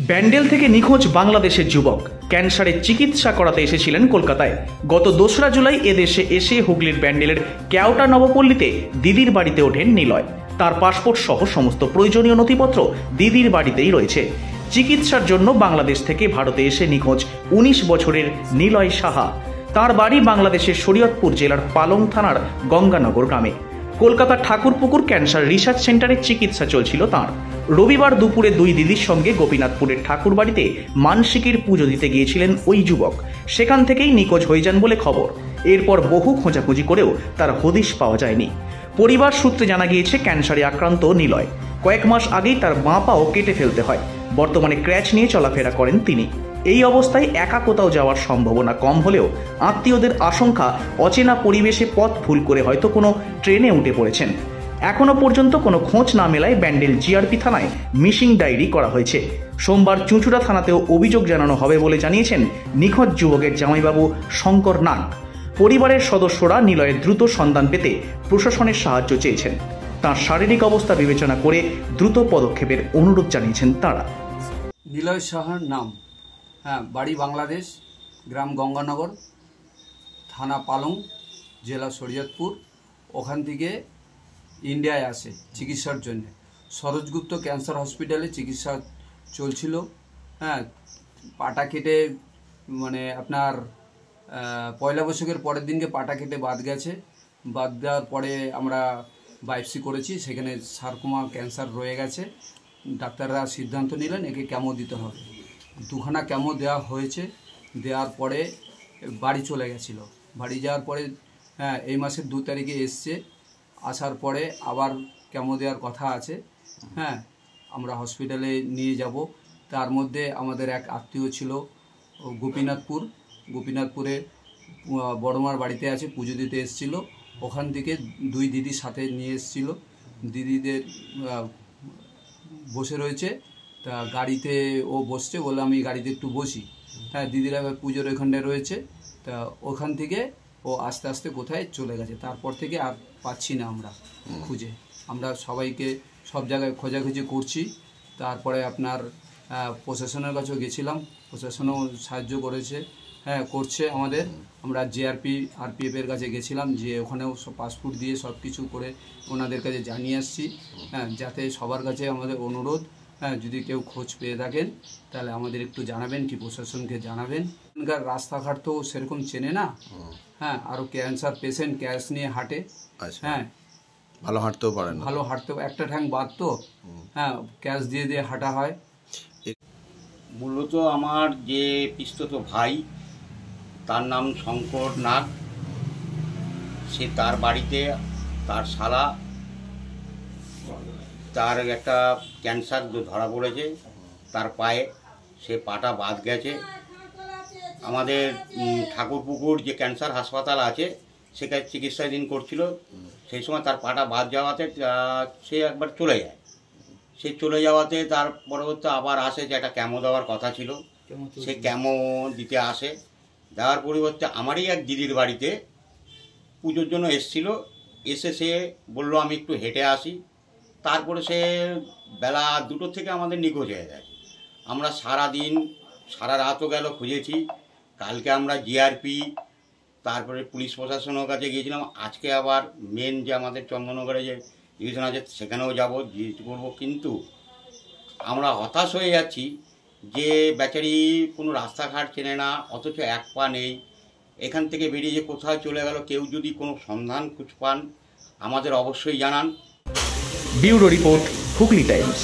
ব্যান্ডেল থেকে নিখোঁজ বাংলাদেশের যুবক ক্যান্সারের চিকিৎসা করাতে এসেছিলেন কলকাতায়। গত 2রা জুলাই এদেশে এসে হুগলির ব্যান্ডেলের কেওটা নবপল্লীতে দিদির বাড়িতে ওঠেন নিলয়। তার পাসপোর্ট সহ সমস্ত প্রয়োজনীয় নথিপত্র দিদির বাড়িতেই রয়েছে। চিকিৎসার জন্য বাংলাদেশ থেকে ভারতে এসে নিখোঁজ 19 বছরের নিলয় সাহা। তার বাড়ি বাংলাদেশের শরীয়তপুর জেলার পালং থানার গঙ্গানগর গ্রামে। কলকাতার ঠাকুরপুকুর ক্যান্সার রিসার্চ সেন্টারে চিকিৎসা চলছিল তাঁর। রবিবার দুপুরে 2 দিদির সঙ্গে গোপীনাথপুরের ঠাকুর বাড়িতে মানসিকের পুজো দিতে গিয়েছিলেন ওই যুবক। সেখান থেকেই নিখোঁজ হয়ে যান বলে খবর। এরপর বহু খোঁজাখুঁজি করেও তার হদিশ পাওয়া যায়নি। পরিবার সূত্রে জানা গিয়েছে, ক্যান্সারে আক্রান্ত নিলয়। কয়েক মাস আগেই তার বাঁ পাও কেটে ফেলতে হয়। বর্তমানে ক্র্যাচ নিয়ে চলাফেরা করেন তিনি। এই অবস্থায় একা কোথাও যাওয়ার সম্ভাবনা কম হলেও আত্মীয়দের আশঙ্কা, অচেনা পরিবেশে পথ ভুল করে হয়তো কোনো ট্রেনে উঠে পড়েছেন। এখনো পর্যন্ত কোনো খোঁজ না মেলায় ব্যান্ডেল জিআরপি থানায় মিসিং ডায়েরি করা হয়েছে। সোমবার চুঁচুড়া থানাতেও অভিযোগ জানানো হবে বলে জানিয়েছেন নিখোঁজ যুবকের জামাইবাবু শঙ্কর নাগ। পরিবারের সদস্যরা নিলয়ের দ্রুত সন্ধান পেতে প্রশাসনের সাহায্য চেয়েছেন। তার শারীরিক অবস্থা বিবেচনা করে দ্রুত পদক্ষেপের অনুরোধ জানিয়েছেন তারা। নিলয় সাহার নাম, বাড়ি বাংলাদেশ, গ্রাম গঙ্গানগর, থানা পালং, জেলা শরীয়তপুর। ওখান থেকে ইন্ডিয়ায় আসে চিকিৎসার জন্য। সরোজগুপ্ত ক্যান্সার হসপিটালে চিকিৎসা চলছিল। পাটা কেটে আপনার পয়লা বৈশাখের পরের দিনকে পাটা কেটে বাদ গেছে। বাদ দেওয়ার পরে আমরা বায়োপসি করেছি, সেখানে সারকোমা ক্যান্সার রয়ে গেছে। ডাক্তাররা সিদ্ধান্ত নিলেন একে কেমো দিতে হবে। 2খানা কেমো দেওয়া হয়েছে। দেওয়ার পরে বাড়ি চলে গেছিল। বাড়ি যাওয়ার পরে এই মাসের 2 তারিখে এসছে। আসার পরে আবার কেমো দেওয়ার কথা আছে। আমরা হসপিটালে নিয়ে যাব। তার মধ্যে আমাদের এক আত্মীয় ছিল গোপীনাথপুরে বড়মার বাড়িতে আছে, পুজো দিতে এসেছিল। ওখান থেকে 2 দিদির সাথে নিয়ে এসেছিল। দিদিদের বসে রয়েছে, তা গাড়িতে ও বসছে, বলে আমি গাড়িতে একটু বসি। দিদিরা পুজোর ওখানটায় রয়েছে। তা ওখান থেকে ও আস্তে আস্তে কোথায় চলে গেছে। তারপর থেকে আর পাচ্ছি না আমরা খুঁজে। আমরা সবাইকে সব জায়গায় খোঁজাখুঁজি করছি। তারপরে আপনার প্রশাসনের কাছেও গেছিলাম, প্রশাসনও সাহায্য করছে আমাদের। আমরা আরপিএফের কাছে গেছিলাম, যে ওখানেও সব পাসপোর্ট দিয়ে সব কিছু করে ওনাদের কাছে জানিয়ে আসছি। যাতে সবার কাছে আমাদের অনুরোধ, যদি কেউ খোঁজ পেয়ে থাকেন তাহলে আমাদের একটু জানাবেন, কি প্রশাসনকে জানাবেন। এখানকার রাস্তাঘাট তো সেরকম চেনে না। আরও ক্যান্সার পেশেন্ট ক্যাশ নিয়ে হাঁটে। ভালো হাঁটতেও পারে না, একটা ঠ্যাং বাদ তো, ক্যাশ দিয়ে হাঁটা হয়। মূলত আমার যে পিস্তত ভাই, তার নাম শঙ্কর নাগ। সে তার বাড়িতে তার শালা, তার একটা ক্যান্সার ধরা পড়েছে তার পায়ে। সে পাটা বাদ গেছে। আমাদের ঠাকুরপুকুর যে ক্যান্সার হাসপাতাল আছে, সেখানে চিকিৎসাধীন করছিল। সেই সময় তার পাটা বাদ যাওয়াতে সে একবার চলে যায়। সে চলে যাওয়াতে তার পরবর্তী আবার আসে, যে একটা ক্যামো দেওয়ার কথা ছিল, সে ক্যামো দিতে আসে। দেওয়ার পরিবর্তে আমারই এক দিদির বাড়িতে পুজোর জন্য এসেছিল। এসে সে বলল আমি একটু হেঁটে আসি। তারপরে সে বেলা 2টো থেকে আমাদের নিখোঁজ হয়ে যায়। আমরা সারা রাতও গেল খুঁজেছি। কালকে আমরা জিআরপি, তারপরে পুলিশ প্রশাসনের কাছে গিয়েছিলাম। আজকে আবার মেন যে আমাদের চন্দননগরে যে ডিভিশন আছে, সেখানেও যাব, জিজ্ঞেস করবো। কিন্তু আমরা হতাশ হয়ে যাচ্ছি যে বেচারি কোনো রাস্তাঘাট চেনে না, অথচ এক পা নেই। এখান থেকে বেরিয়ে যে কোথাও চলে গেল, কেউ যদি কোনো সন্ধান খুঁজ পান আমাদের অবশ্যই জানান। Bureau report, Hooghly Times.